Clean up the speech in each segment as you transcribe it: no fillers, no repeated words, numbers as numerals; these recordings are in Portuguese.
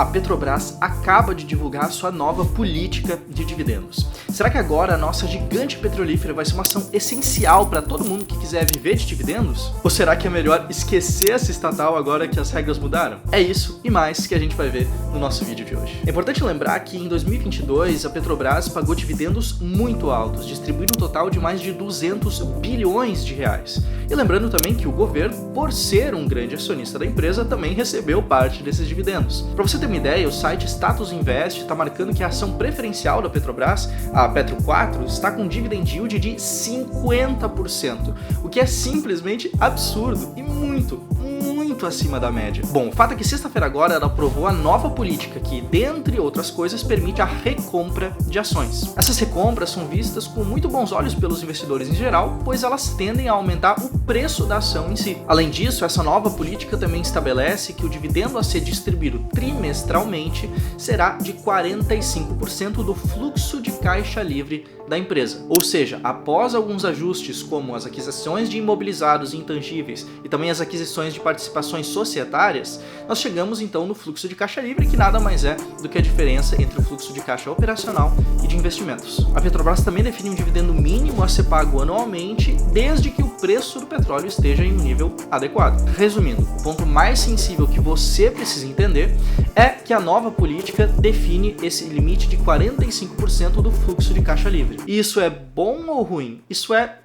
A Petrobras acaba de divulgar sua nova política de dividendos. Será que agora a nossa gigante petrolífera vai ser uma ação essencial para todo mundo que quiser viver de dividendos? Ou será que é melhor esquecer essa estatal agora que as regras mudaram? É isso e mais que a gente vai ver no nosso vídeo de hoje. É importante lembrar que em 2022 a Petrobras pagou dividendos muito altos, distribuindo um total de mais de 200 bilhões de reais. E lembrando também que o governo, por ser um grande acionista da empresa, também recebeu parte desses dividendos. Para você ter uma ideia, o site Status Invest está marcando que a ação preferencial da Petrobras, a Petro 4, está com dividend yield de 50%, o que é simplesmente absurdo e muito acima da média. Bom, o fato é que sexta-feira agora ela aprovou a nova política que, dentre outras coisas, permite a recompra de ações. Essas recompras são vistas com muito bons olhos pelos investidores em geral, pois elas tendem a aumentar o preço da ação em si. Além disso, essa nova política também estabelece que o dividendo a ser distribuído trimestralmente será de 45% do fluxo de caixa livre da empresa. Ou seja, após alguns ajustes como as aquisições de imobilizados e intangíveis e também as aquisições de participações societárias, nós chegamos então no fluxo de caixa livre, que nada mais é do que a diferença entre o fluxo de caixa operacional e de investimentos. A Petrobras também define um dividendo mínimo a ser pago anualmente, desde que o preço do petróleo esteja em um nível adequado. Resumindo, o ponto mais sensível que você precisa entender é que a nova política define esse limite de 45% do fluxo de caixa livre. E isso é bom ou ruim? Isso é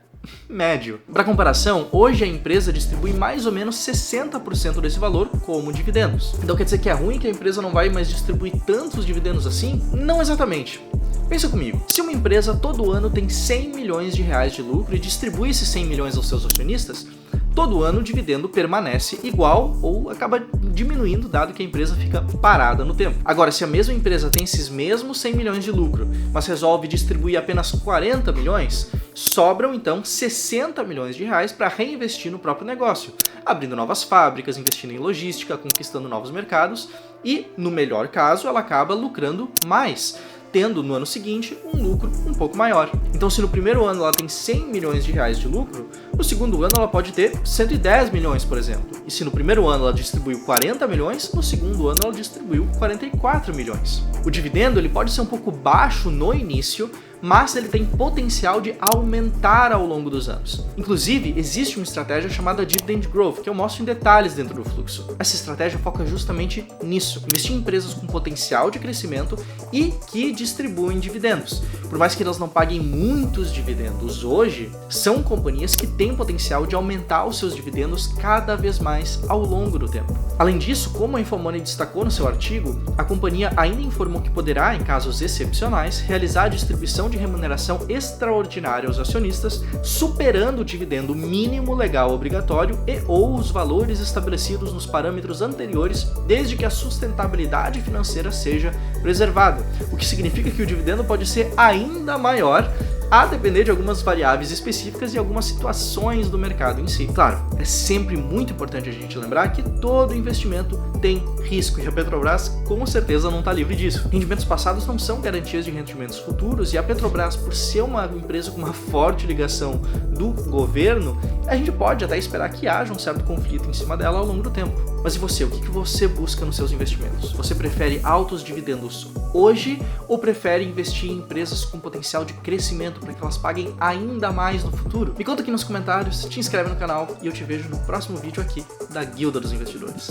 médio. Para comparação, hoje a empresa distribui mais ou menos 60% desse valor como dividendos. Então quer dizer que é ruim que a empresa não vai mais distribuir tantos dividendos assim? Não exatamente. Pensa comigo, se uma empresa todo ano tem 100 milhões de reais de lucro e distribui esses 100 milhões aos seus acionistas, todo ano o dividendo permanece igual ou acaba diminuindo, dado que a empresa fica parada no tempo. Agora, se a mesma empresa tem esses mesmos 100 milhões de lucro, mas resolve distribuir apenas 40 milhões, sobram então 60 milhões de reais para reinvestir no próprio negócio, abrindo novas fábricas, investindo em logística, conquistando novos mercados e, no melhor caso, ela acaba lucrando mais, tendo no ano seguinte um lucro um pouco maior. Então, se no primeiro ano ela tem 100 milhões de reais de lucro, no segundo ano ela pode ter 110 milhões, por exemplo. E se no primeiro ano ela distribuiu 40 milhões, no segundo ano ela distribuiu 44 milhões. O dividendo ele pode ser um pouco baixo no início, mas ele tem potencial de aumentar ao longo dos anos. Inclusive, existe uma estratégia chamada Dividend Growth, que eu mostro em detalhes dentro do fluxo. Essa estratégia foca justamente nisso, investir em empresas com potencial de crescimento e que distribuem dividendos. Por mais que elas não paguem muitos dividendos hoje, são companhias que têm potencial de aumentar os seus dividendos cada vez mais ao longo do tempo. Além disso, como a Infomoney destacou no seu artigo, a companhia ainda informou que poderá, em casos excepcionais, realizar a distribuição de remuneração extraordinária aos acionistas, superando o dividendo mínimo legal obrigatório e ou os valores estabelecidos nos parâmetros anteriores, desde que a sustentabilidade financeira seja preservada, o que significa que o dividendo pode ser ainda maior, a depender de algumas variáveis específicas e algumas situações do mercado em si. Claro, é sempre muito importante a gente lembrar que todo investimento tem risco e a Petrobras com certeza não está livre disso. Rendimentos passados não são garantias de rendimentos futuros e a Petrobras, por ser uma empresa com uma forte ligação do governo, a gente pode até esperar que haja um certo conflito em cima dela ao longo do tempo. Mas e você? O que você busca nos seus investimentos? Você prefere altos dividendos hoje ou prefere investir em empresas com potencial de crescimento para que elas paguem ainda mais no futuro? Me conta aqui nos comentários, te inscreve no canal e eu te vejo no próximo vídeo aqui da Guilda dos Investidores.